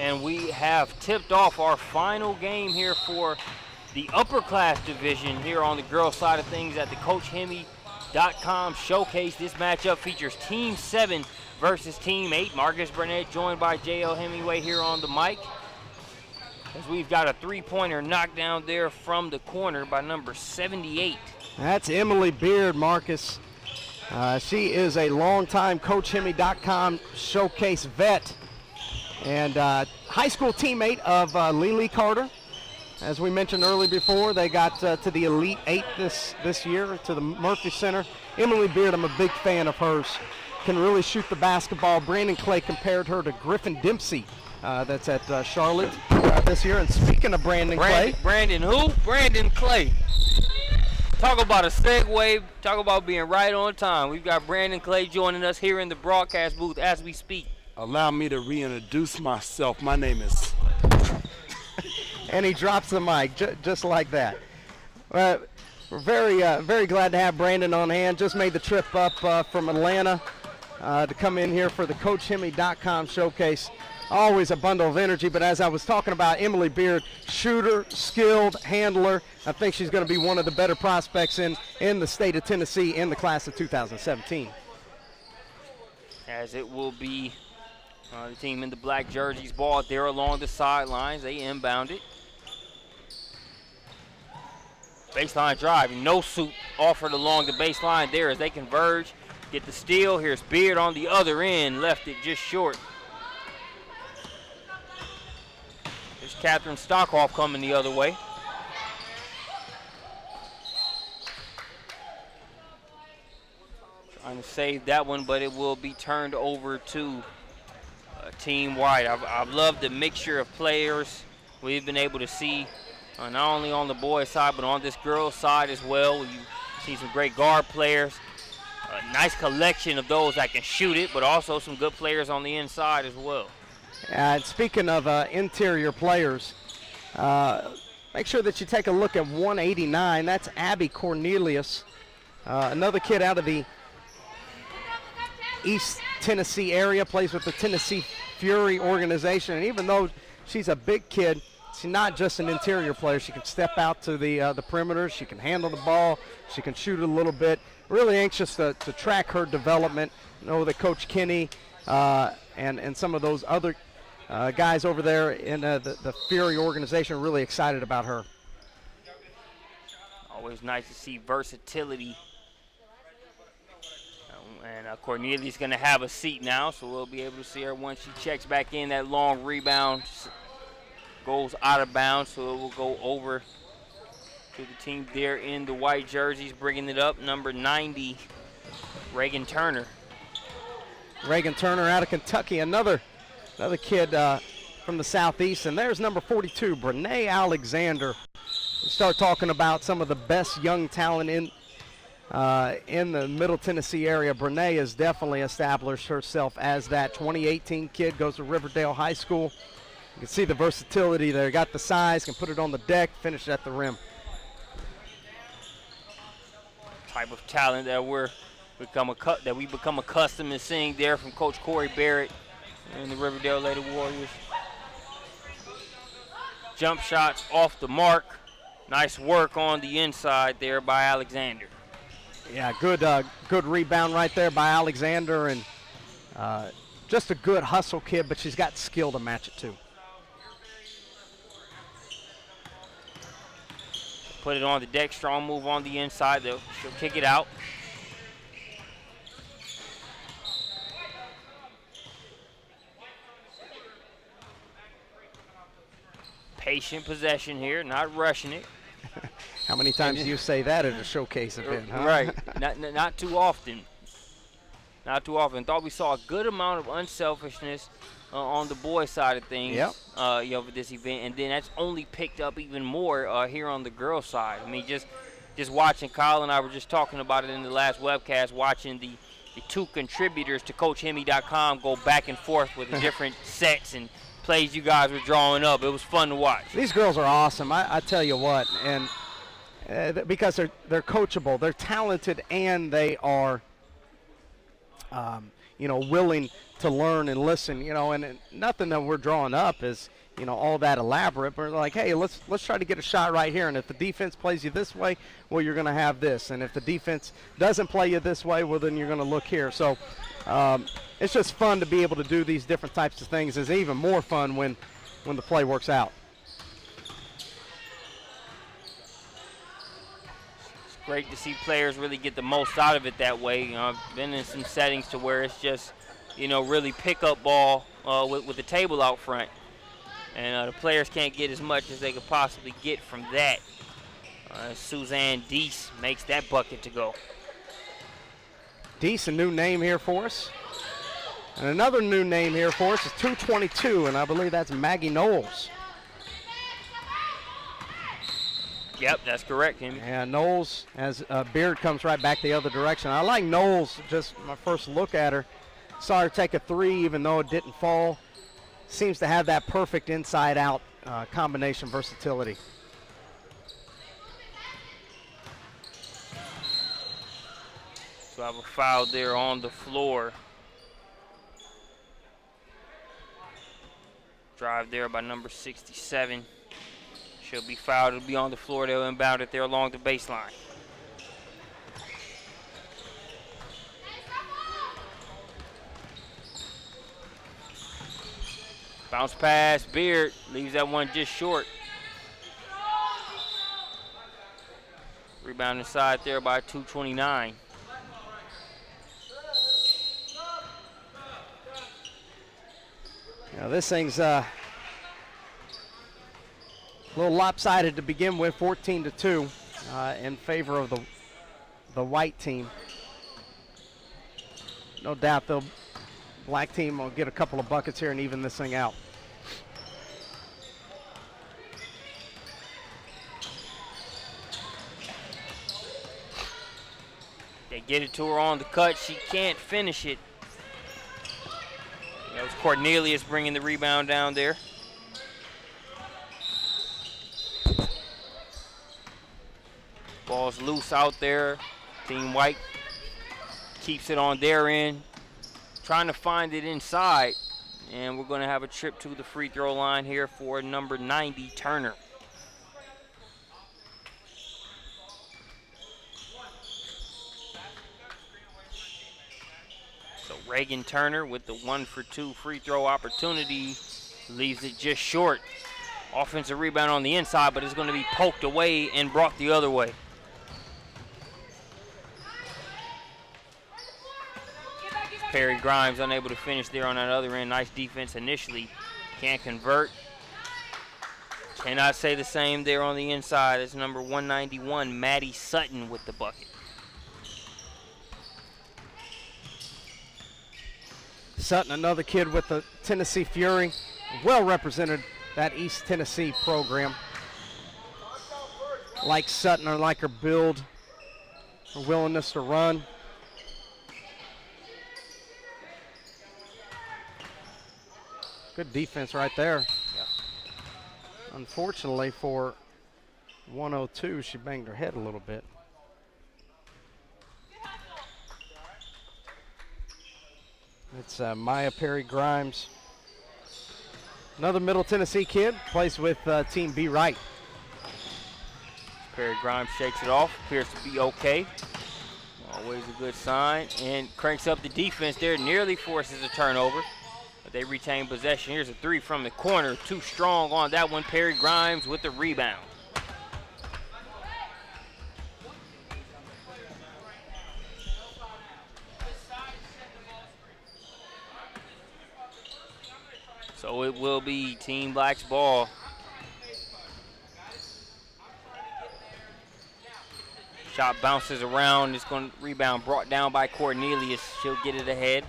And we have tipped off our final game here for the Upperclass division here on the girls' side of things at the CoachHemi.com showcase. This matchup features Team 7 versus Team 8. Marcus Burnett joined by J.L. Hemingway here on the mic. As we've got a three-pointer knockdown there from the corner by number 78. That's Emily Beard, Marcus. She is a longtime CoachHemi.com showcase vet and high school teammate of Lily Carter. As we mentioned earlier before, they got to the Elite 8 this year, to the Murphy Center. Emily Beard, I'm a big fan of hers. Can really shoot the basketball. Brandon Clay compared her to Griffin Dempsey. That's at Charlotte this year. And speaking of Brandon Clay. Brandon who? Brandon Clay. Talk about a segue. Talk about being right on time. We've got Brandon Clay joining us here in the broadcast booth as we speak. Allow me to reintroduce myself. My name is... And he drops the mic just like that. We're very glad to have Brandon on hand. Just made the trip up from Atlanta to come in here for the CoachHemi.com showcase. Always a bundle of energy, but as I was talking about, Emily Beard, shooter, skilled, handler. I think she's going to be one of the better prospects in the state of Tennessee in the class of 2017. As it will be the team in the black jerseys ball there along the sidelines. They inbound it. Baseline drive, no suit offered along the baseline there as they converge. Get the steal. Here's Beard on the other end, left it just short. There's Catherine Stockhoff coming the other way. Trying to save that one, but it will be turned over to Team White. I've loved the mixture of players we've been able to see, not only on the boys' side, but on this girls' side as well. You see some great guard players, a nice collection of those that can shoot it, but also some good players on the inside as well. And speaking of interior players, make sure that you take a look at 189. That's Abby Cornelius, another kid out of the East Tennessee area, plays with the Tennessee Fury organization. And even though she's a big kid, she's not just an interior player. She can step out to the perimeter. She can handle the ball. She can shoot a little bit. Really anxious to track her development. Know that Coach Kenny and some of those other guys over there in the Fury organization are really excited about her. Always nice to see versatility. And Cornelius is going to have a seat now, so we'll be able to see her once she checks back in. That long rebound goes out of bounds, so it will go over to the team there in the white jerseys. Bringing it up, number 90, Reagan Turner. Reagan Turner out of Kentucky, another kid from the southeast. And there's number 42, Brene Alexander. We start talking about some of the best young talent in the Middle Tennessee area. Brene has definitely established herself as that 2018 kid, goes to Riverdale High School. You can see the versatility there. Got the size, can put it on the deck, finish at the rim. Type of talent that we become accustomed to seeing there from Coach Corey Barrett and the Riverdale Lady Warriors. Jump shots off the mark. Nice work on the inside there by Alexander. Yeah, good rebound right there by Alexander, and just a good hustle kid, but she's got skill to match it too. Put it on the deck, strong move on the inside. She'll kick it out. Patient possession here, not rushing it. How many times do you say that at a showcase event, huh? Right, not too often. Not too often. Thought we saw a good amount of unselfishness on the boys' side of things for this event, and then that's only picked up even more here on the girls' side. I mean, just watching, Kyle and I were just talking about it in the last webcast, watching the two contributors to CoachHemi.com go back and forth with the different sets and plays you guys were drawing up. It was fun to watch. These girls are awesome, I tell you what, and because they're coachable, they're talented, and they are willing to learn and listen, and nothing that we're drawing up is, all that elaborate. But we're like, hey, let's try to get a shot right here. And if the defense plays you this way, well, you're going to have this. And if the defense doesn't play you this way, well, then you're going to look here. So it's just fun to be able to do these different types of things. It's even more fun when the play works out. It's great to see players really get the most out of it that way. I've been in some settings to where it's just, really pick up ball with the table out front. And the players can't get as much as they could possibly get from that. Suzanne Deese makes that bucket to go. Deese, a new name here for us. And another new name here for us is 222, and I believe that's Maggie Knowles. Yep, that's correct, Jimmy. And Knowles, as Beard comes right back the other direction. I like Knowles, just my first look at her. Saw her take a three even though it didn't fall. Seems to have that perfect inside-out combination versatility. So I have a foul there on the floor. Drive there by number 67. She'll be fouled. It'll be on the floor. They'll inbound it there along the baseline. Bounce pass, Beard leaves that one just short. Rebound inside there by 229. Now this thing's a little lopsided to begin with, 14-2 in favor of the white team. No doubt the black team will get a couple of buckets here and even this thing out. They get it to her on the cut. She can't finish it. That was Cornelius bringing the rebound down there. Ball's loose out there. Team White keeps it on their end. Trying to find it inside. And we're going to have a trip to the free throw line here for number 90, Turner. So Reagan Turner with the 1-for-2 free throw opportunity leaves it just short. Offensive rebound on the inside, but it's going to be poked away and brought the other way. Perry Grimes unable to finish there on that other end. Nice defense initially. Can't convert. Cannot say the same there on the inside. It's number 191, Matty Sutton with the bucket. Sutton, another kid with the Tennessee Fury. Well represented that East Tennessee program. Like Sutton, or like her build, her willingness to run. Good defense right there. Yeah. Unfortunately for 102, she banged her head a little bit. It's Maya Perry Grimes. Another Middle Tennessee kid, plays with Team B Right. Perry Grimes shakes it off, appears to be okay. Always a good sign, and cranks up the defense there, nearly forces a turnover. But they retain possession. Here's a three from the corner. Too strong on that one. Perry Grimes with the rebound. So it will be Team Black's ball. Shot bounces around. It's going to rebound brought down by Cornelius. She'll get it ahead.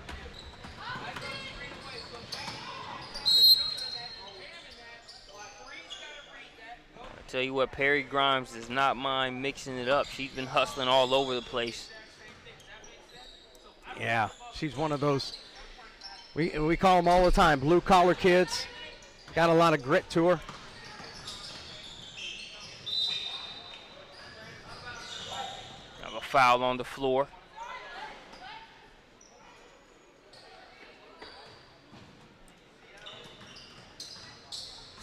Tell you what, Perry Grimes does not mind mixing it up. She's been hustling all over the place. Yeah, she's one of those, we call them all the time, blue-collar kids. Got a lot of grit to her. Have a foul on the floor.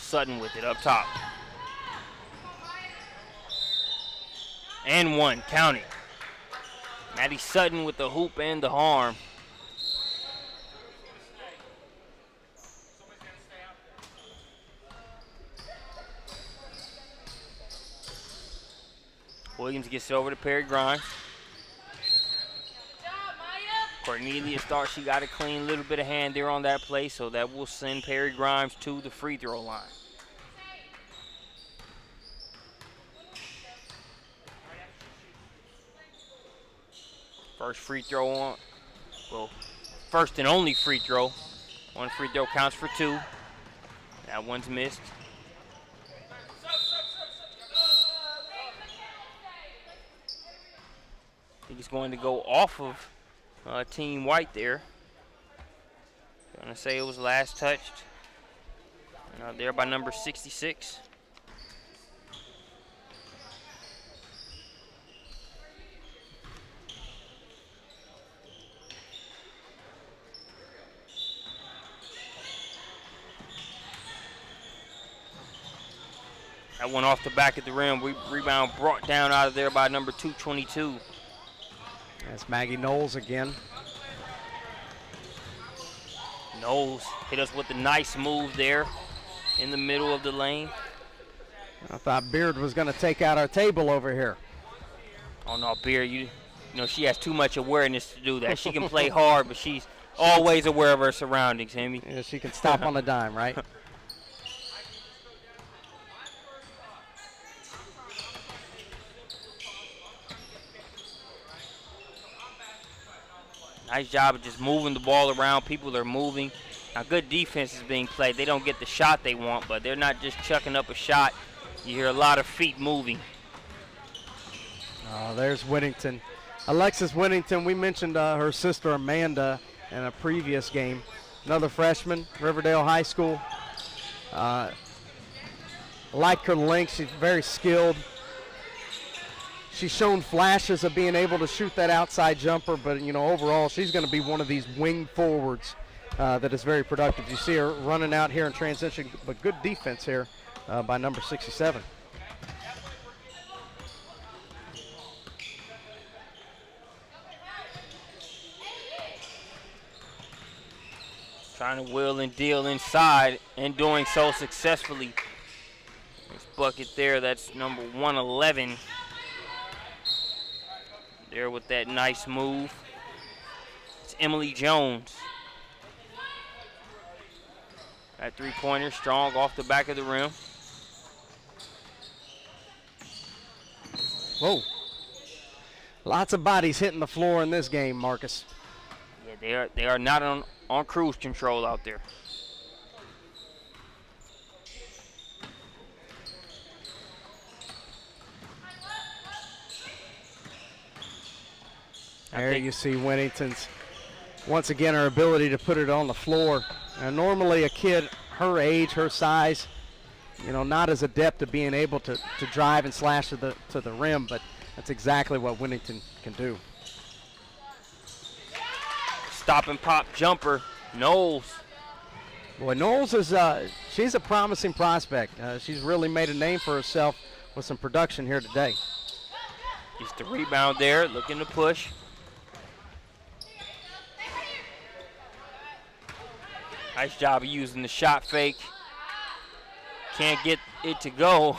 Sutton with it up top. And one, count it. Matty Sutton with the hoop and the harm. Williams gets it over to Perry Grimes. Cornelius thought she got a clean little bit of hand there on that play, so that will send Perry Grimes to the free throw line. First free throw on, well, first and only free throw. One free throw counts for two. That one's missed. I think he's going to go off of Team White there. Going to say it was last touched. There by number 66. That one off the back of the rim. Rebound brought down out of there by number 222. That's Maggie Knowles again. Knowles hit us with a nice move there in the middle of the lane. I thought Beard was going to take out our table over here. Oh no, Beard, you know she has too much awareness to do that. She can play hard, but she's always aware of her surroundings, Hemi. Yeah, she can stop on a dime, right? Nice job of just moving the ball around. People are moving. Now, good defense is being played. They don't get the shot they want, but they're not just chucking up a shot. You hear a lot of feet moving. Oh, there's Whittington. Alexis Whittington, we mentioned her sister Amanda in a previous game. Another freshman, Riverdale High School. Like her length, she's very skilled. She's shown flashes of being able to shoot that outside jumper, but overall she's going to be one of these wing forwards that is very productive. You see her running out here in transition, but good defense here by number 67. Trying to wheel and deal inside and doing so successfully. This bucket there, that's number 111. There with that nice move. It's Emily Jones. That three-pointer strong off the back of the rim. Whoa. Lots of bodies hitting the floor in this game, Marcus. Yeah, they are not on cruise control out there. There you see Whittington's, once again, her ability to put it on the floor. Now, normally a kid her age, her size, not as adept at being able to drive and slash to the rim, but that's exactly what Whittington can do. Stop and pop jumper, Knowles. Boy, Knowles is she's a promising prospect. She's really made a name for herself with some production here today. Just the rebound there, looking to push. Nice job of using the shot fake. Can't get it to go.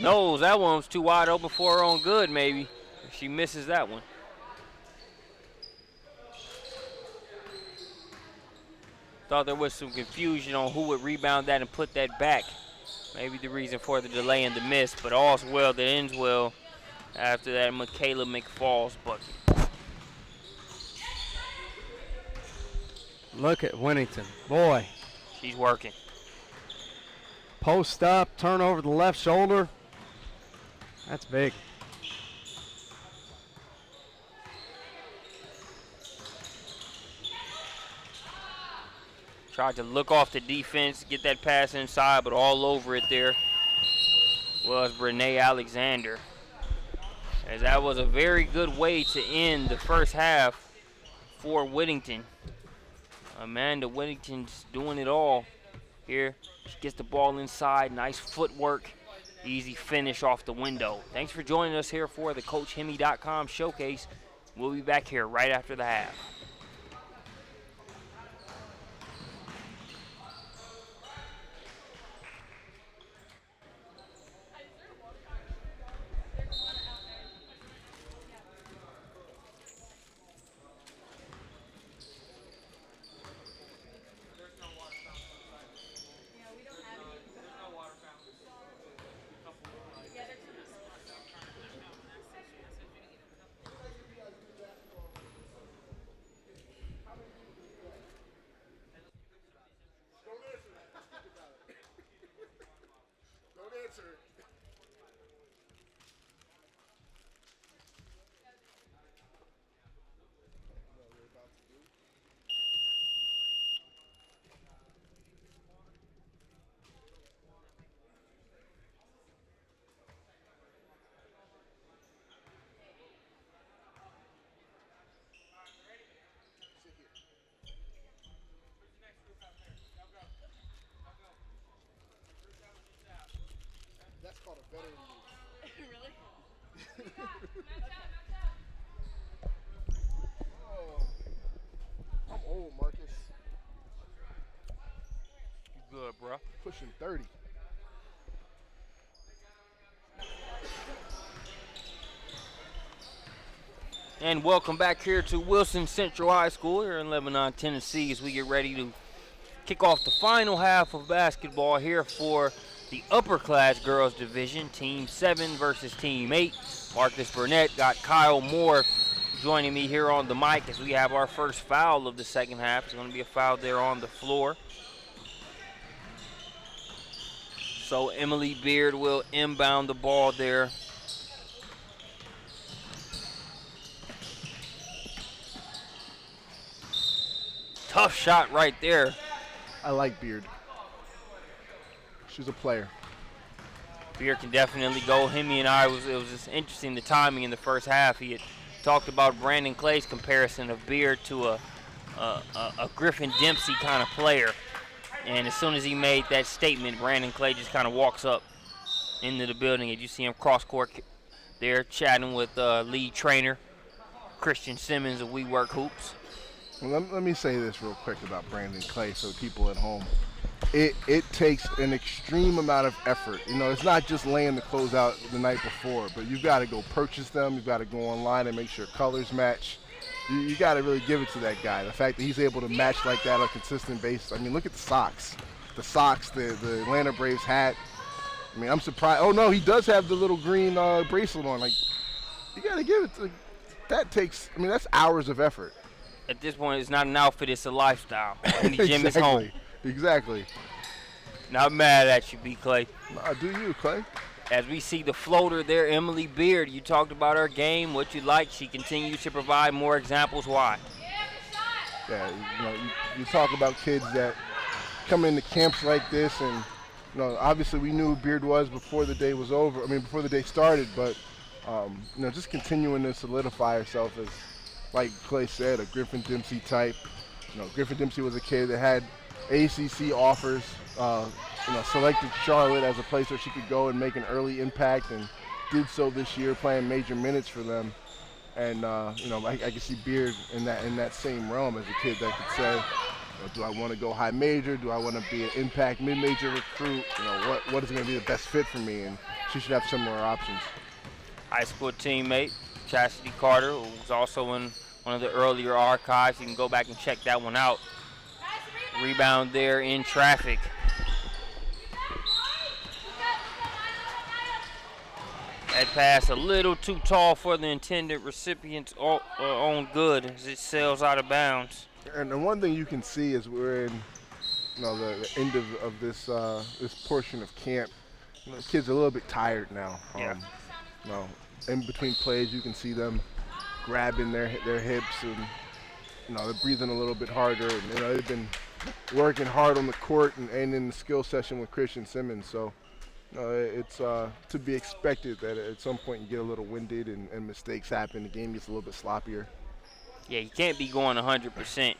Knowles, that one was too wide open for her own good, maybe. She misses that one. Thought there was some confusion on who would rebound that and put that back. Maybe the reason for the delay and the miss, but all's well that ends well after that Michaela McFall's bucket. Look at Whittington. Boy. She's working. Post up, turn over the left shoulder. That's big. Tried to look off the defense, get that pass inside, but all over it there was Brene Alexander. As that was a very good way to end the first half for Whittington. Amanda Whittington's doing it all Here, she gets the ball inside. Nice footwork. Easy finish off the window. Thanks for joining us here for the CoachHemi.com showcase. We'll be back here right after the half. That's called a veteran move. Really? Oh, I'm old, Marcus. You good, bro? Pushing 30. And welcome back here to Wilson Central High School here in Lebanon, Tennessee, as we get ready to kick off the final half of basketball here for the Upperclass Girls Division, Team 7 versus Team 8. Marcus Burnett got Kyle Moore joining me here on the mic as we have our first foul of the second half. It's going to be a foul there on the floor. So Emily Beard will inbound the ball there. Tough shot right there. I like Beard. She's a player. Beard can definitely go. Hemi and I, it was just interesting, the timing in the first half. He had talked about Brandon Clay's comparison of Beard to a Griffin Dempsey kind of player. And as soon as he made that statement, Brandon Clay just kind of walks up into the building. And you see him cross court there chatting with lead trainer Christian Simmons of We Work Hoops. Well, let me say this real quick about Brandon Clay so people at home. It takes an extreme amount of effort. You know, it's not just laying the clothes out the night before, but you've got to go purchase them. You've got to go online and make sure colors match. You got to really give it to that guy. The fact that he's able to match like that on a consistent basis. I mean, look at the socks. The Atlanta Braves hat. I mean, I'm surprised. Oh, no, he does have the little green bracelet on. Like, you got to give it to – that takes – I mean, that's hours of effort. At this point, it's not an outfit, it's a lifestyle. And the gym is home. Exactly. Not mad at you, B. Clay. Nah, do you, Clay? As we see the floater there, Emily Beard, you talked about her game, what you like. She continues to provide more examples. Why? Yeah, you know, you talk about kids that come into camps like this, and you know, obviously we knew who Beard was before the day was over. I mean, before the day started, but you know, just continuing to solidify herself as, like Clay said, a Griffin Dempsey type. You know, Griffin Dempsey was a kid that had ACC offers. You know, selected Charlotte as a place where she could go and make an early impact, and did so this year, playing major minutes for them. And you know, I can see Beard in that same realm as a kid that could say, you know, do I want to go high major? Do I want to be an impact mid-major recruit? You know, what is going to be the best fit for me? And she should have similar options. High school teammate Chastity Carter, who was also in one of the earlier archives. You can go back and check that one out. Rebound there in traffic. That pass a little too tall for the intended recipient's own good as it sails out of bounds. And the one thing you can see is we're in, you know, the end of this this portion of camp. You know, the kids are a little bit tired now. Yeah. You know, in between plays, you can see them grabbing their hips, and you know, they're breathing a little bit harder. And you know, they've been working hard on the court and in the skill session with Christian Simmons. So it's to be expected that at some point you get a little winded and mistakes happen. The game gets a little bit sloppier. Yeah, you can't be going 100%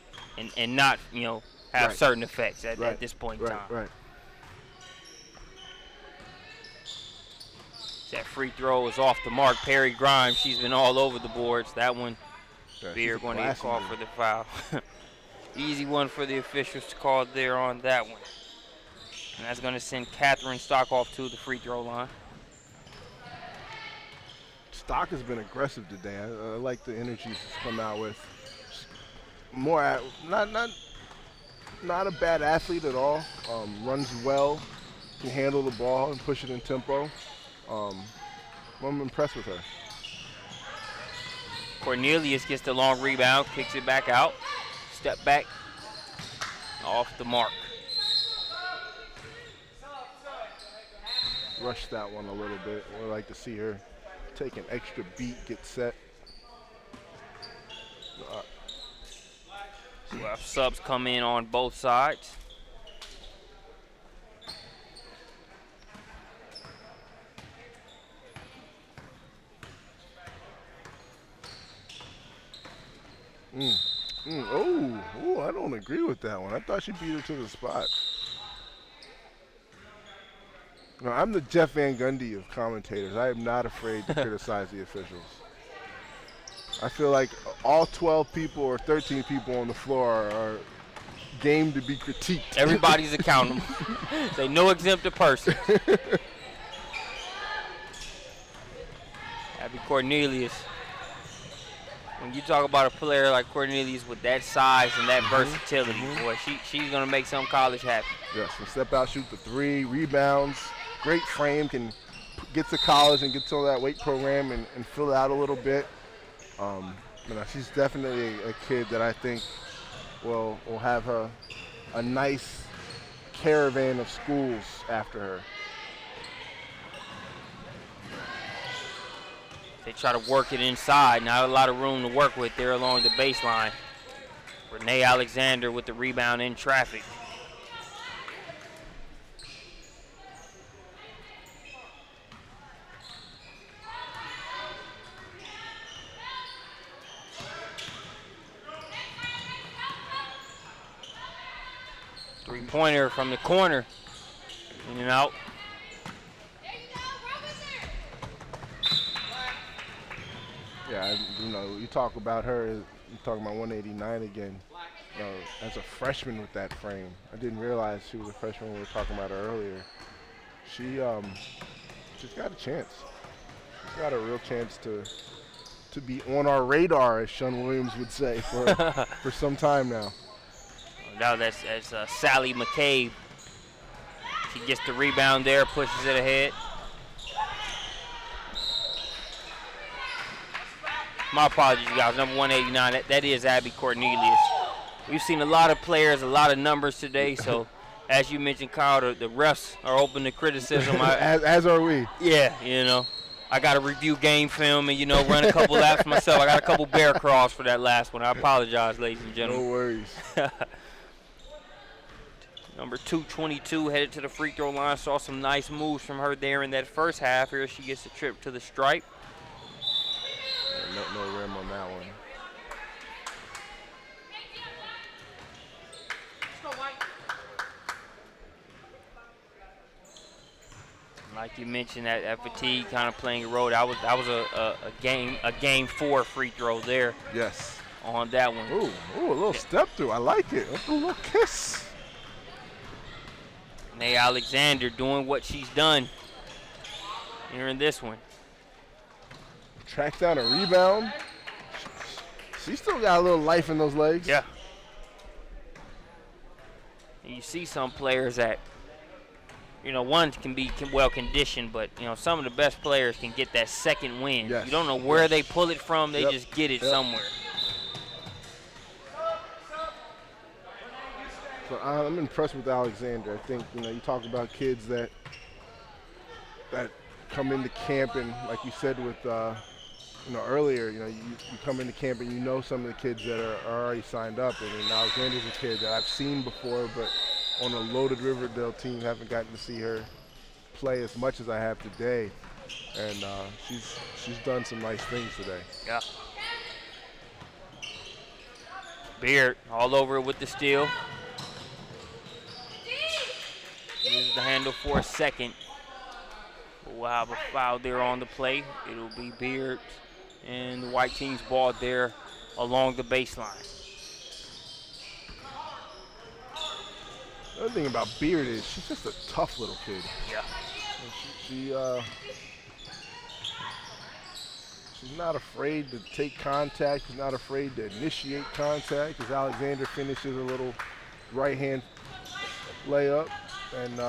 and not, you know, have certain effects at this point in time. Right. That free throw is off the mark. Perry Grimes, she's been all over the boards. That one, Beard going to get called for the foul. Easy one for the officials to call there on that one. And that's going to send Catherine Stock off to the free throw line. Stock has been aggressive today. I like the energy she's come out with. More, not a bad athlete at all. Runs well, can handle the ball and push it in tempo. I'm impressed with her. Cornelius gets the long rebound, kicks it back out. Step back, off the mark. Rush that one a little bit. I'd like to see her take an extra beat, get set. So we'll have subs come in on both sides. Oh, I don't agree with that one. I thought she beat her to the spot. No, I'm the Jeff Van Gundy of commentators. I am not afraid to criticize the officials. I feel like all 12 people or 13 people on the floor are game to be critiqued. Everybody's accountable. Say no exempted person. Happy Cornelius. When you talk about a player like Cornelius with that size and that versatility, boy, she's going to make some college happy. Yes, can step out, shoot the three, rebounds, great frame, can get to college and get to that weight program and fill it out a little bit. She's definitely a kid that I think will have a nice caravan of schools after her. They try to work it inside. Not a lot of room to work with there along the baseline. Brene Alexander with the rebound in traffic. Three-pointer from the corner. In and out. Yeah, you talk about her, you're talking about 189 again. As a freshman with that frame, I didn't realize she was a freshman when we were talking about her earlier. She's got a chance. She's got a real chance to be on our radar, as Sean Williams would say, for some time now. Now that's Sally McCabe. She gets the rebound there, pushes it ahead. My apologies, guys. Number 189, that is Abby Cornelius. We've seen a lot of players, a lot of numbers today. So, as you mentioned, Kyle, the refs are open to criticism. as are we. Yeah, I got to review game film and, run a couple laps myself. I got a couple bear crawls for that last one. I apologize, ladies and gentlemen. No worries. Number 222 headed to the free throw line. Saw some nice moves from her there in that first half. Here she gets a trip to the stripe. No rim on that one. Like you mentioned, that fatigue kind of playing a role. That was a game 4 free throw there. Yes. On that one. Ooh, a little step through. I like it. A little kiss. Brene Alexander doing what she's done here in this one. Track down a rebound. She still got a little life in those legs. Yeah. And you see some players that, one can be well conditioned, but, some of the best players can get that second wind. Yes. You don't know where they pull it from. They just get it somewhere. So I'm impressed with Alexander. I think, you talk about kids that come into camp and, like you said with, earlier, you come into camp and some of the kids that are already signed up. And Alexander's a kid that I've seen before, but on a loaded Riverdale team, haven't gotten to see her play as much as I have today. And she's done some nice things today. Yeah. Beard all over it with the steal. loses the handle for a second. We'll have a foul there on the play. It'll be Beard and the white team's ball there along the baseline. The other thing about Beard is she's just a tough little kid. Yeah. She's not afraid to take contact. She's not afraid to initiate contact. As Alexander finishes a little right-hand layup, and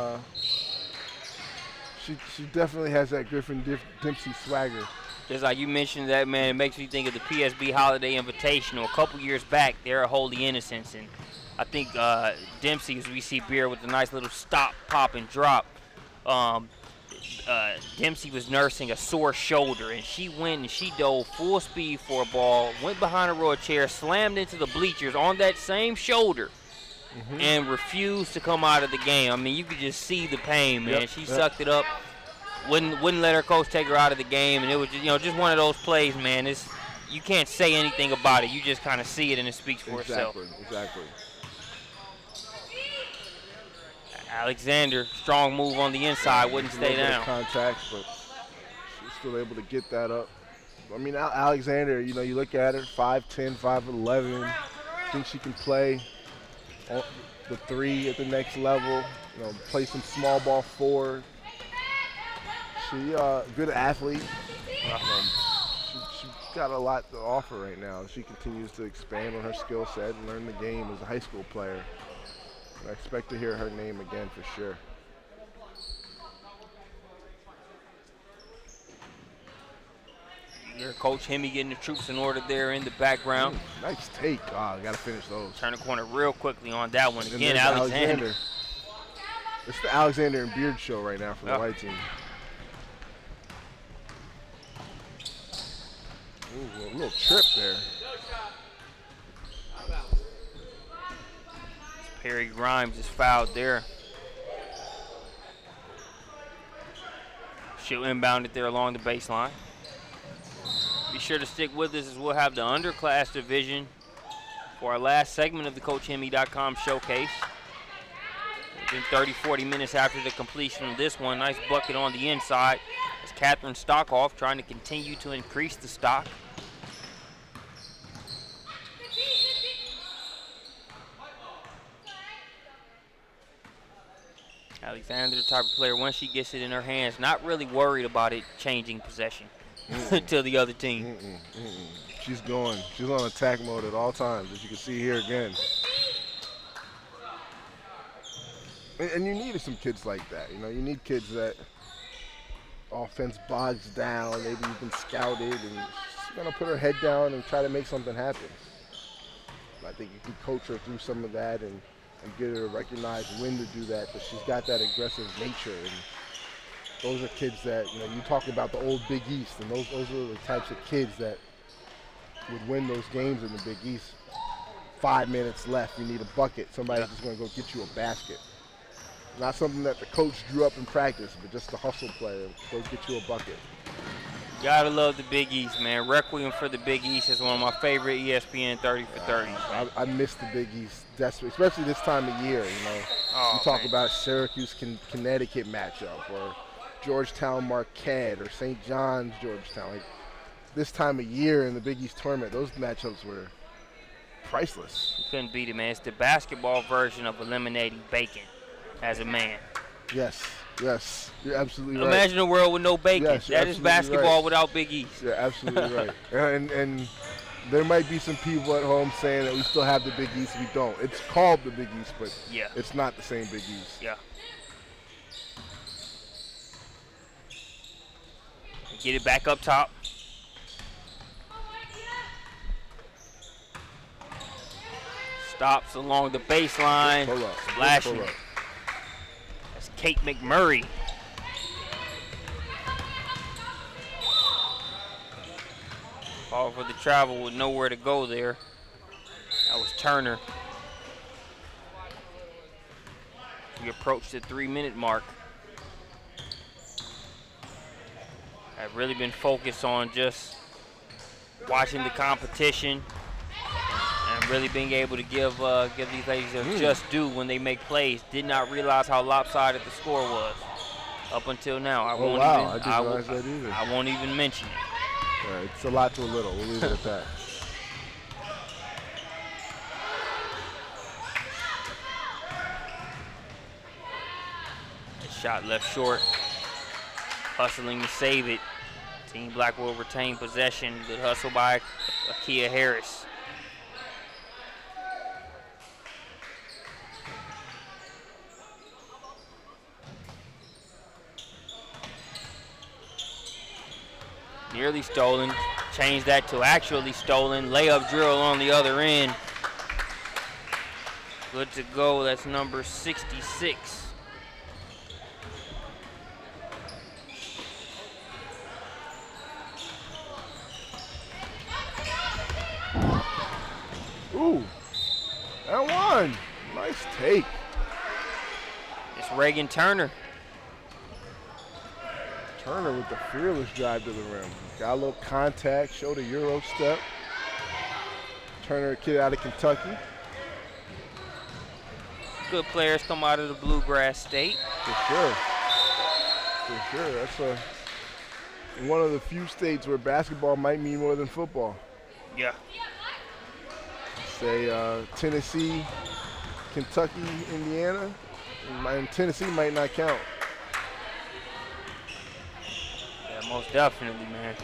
she definitely has that Griffin Dempsey swagger. Just like you mentioned that, man, it makes me think of the PSB Holiday Invitational. A couple years back, they're a Holy Innocents, and I think Dempsey, as we see Beard with a nice little stop, pop, and drop. Dempsey was nursing a sore shoulder, and she went and she dove full speed for a ball, went behind a row of chairs, slammed into the bleachers on that same shoulder, and refused to come out of the game. I mean, you could just see the pain, man. She sucked it up, wouldn't let her coach take her out of the game, and it was just, just one of those plays, man. You can't say anything about it. You just kind of see it, and it speaks for itself. Exactly. Alexander, strong move on the inside, wouldn't stay down. Contact, but she's still able to get that up. I mean, Alexander, you look at her, 5'10", 5'11". Think she can play the 3 at the next level. Play some small ball 4. She good athlete. She's got a lot to offer right now. She continues to expand on her skill set and learn the game as a high school player. I expect to hear her name again for sure. Your Coach Hemme getting the troops in order there in the background. Nice take. I got to finish those. Turn the corner real quickly on that one. Again, Alexander. It's the Alexander and Beard show right now for the white team. Ooh, a little trip there. Perry Grimes is fouled there. She'll inbound it there along the baseline. Be sure to stick with us as we'll have the underclass division for our last segment of the CoachHemme.com showcase. Within 30-40 minutes after the completion of this one, nice bucket on the inside. As Catherine Stockoff trying to continue to increase the stock. Alexander, the type of player, once she gets it in her hands, not really worried about it changing possession to the other team. She's going. She's on attack mode at all times, as you can see here again. And you needed some kids like that. You need kids that offense bogs down. Maybe you've been scouted, and she's going to put her head down and try to make something happen. I think you can coach her through some of that and get her to recognize when to do that, but she's got that aggressive nature. And those are kids that, you talk about the old Big East, and those are the types of kids that would win those games in the Big East. 5 minutes left, you need a bucket. Somebody's just going to go get you a basket. Not something that the coach drew up in practice, but just the hustle player. Go get you a bucket. Gotta love the Big East, man. Requiem for the Big East is one of my favorite ESPN 30 for 30s. I miss the Big East desperately, especially this time of year. You talk about Syracuse Connecticut matchup, or Georgetown Marquette, or St. John's Georgetown. Like, this time of year in the Big East tournament, those matchups were priceless. You couldn't beat it, man. It's the basketball version of eliminating bacon as a man. Yes, you're absolutely right. Imagine a world with no bacon. Yes, that is basketball without Big East. You're absolutely right. And there might be some people at home saying that we still have the Big East. We don't. It's called the Big East, but it's not the same Big East. Yeah. Get it back up top. Stops along the baseline. Splashing. That's Kate McMurray. Call for the travel with nowhere to go there. That was Turner. We approached the 3-minute mark. I've really been focused on just watching the competition and really being able to give these ladies their just due when they make plays. Did not realize how lopsided the score was up until now. I Oh, won't wow. even, I didn't realize that either. I won't even mention it. It's a lot to a little. We'll leave it at that. Shot left short. Hustling to save it. Team Black will retain possession. Good hustle by Akia Harris. Nearly stolen. Change that to actually stolen. Layup drill on the other end. Good to go. That's number 66. Ooh, and one. Nice take. It's Reagan Turner. Turner with the fearless drive to the rim. Got a little contact, showed a Euro step. Turner, a kid out of Kentucky. Good players come out of the Bluegrass State. For sure. For sure. That's one of the few states where basketball might mean more than football. Yeah. Say Tennessee, Kentucky, Indiana, and Tennessee might not count. Yeah, most definitely, man.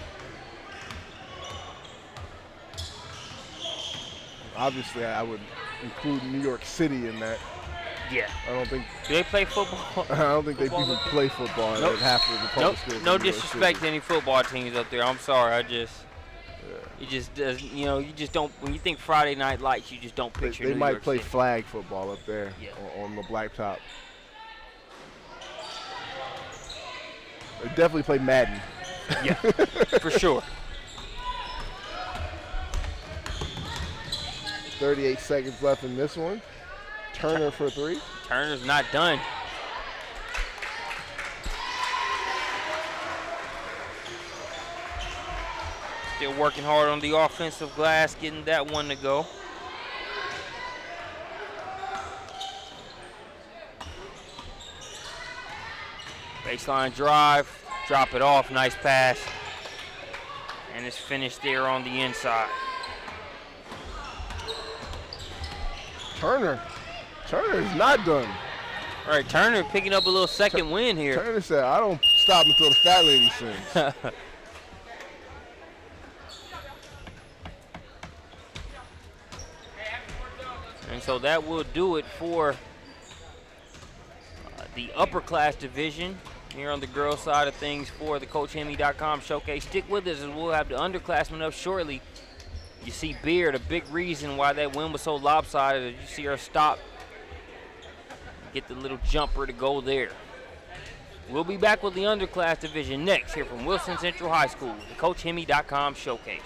Obviously, I would include New York City in that. Yeah. I don't think. Do they play football? I don't think they even play football Nope. at half of the public schools. No in New York disrespect to City. any football teams up there. I'm sorry. You just does. You know, you just don't. When you think Friday Night Lights, you just don't picture. They New might York play City. flag football up there Yeah. on the blacktop. They definitely play Madden. Yeah, for sure. 38 seconds left in this one. Turner for three. Turner's not done. Still working hard on the offensive glass, getting that one to go. Baseline drive, drop it off, nice pass. And it's finished there on the inside. Turner is not done. All right, Turner picking up a little second win here. Turner said, I don't stop until the fat lady sings. And so that will do it for the Upperclass division here on the girls' side of things for the CoachHemi.com showcase. Stick with us, and we'll have the underclassmen up shortly. You see Beard, a big reason why that win was so lopsided. You see her stop, get the little jumper to go there. We'll be back with the underclass division next here from Wilson Central High School, the CoachHemi.com showcase.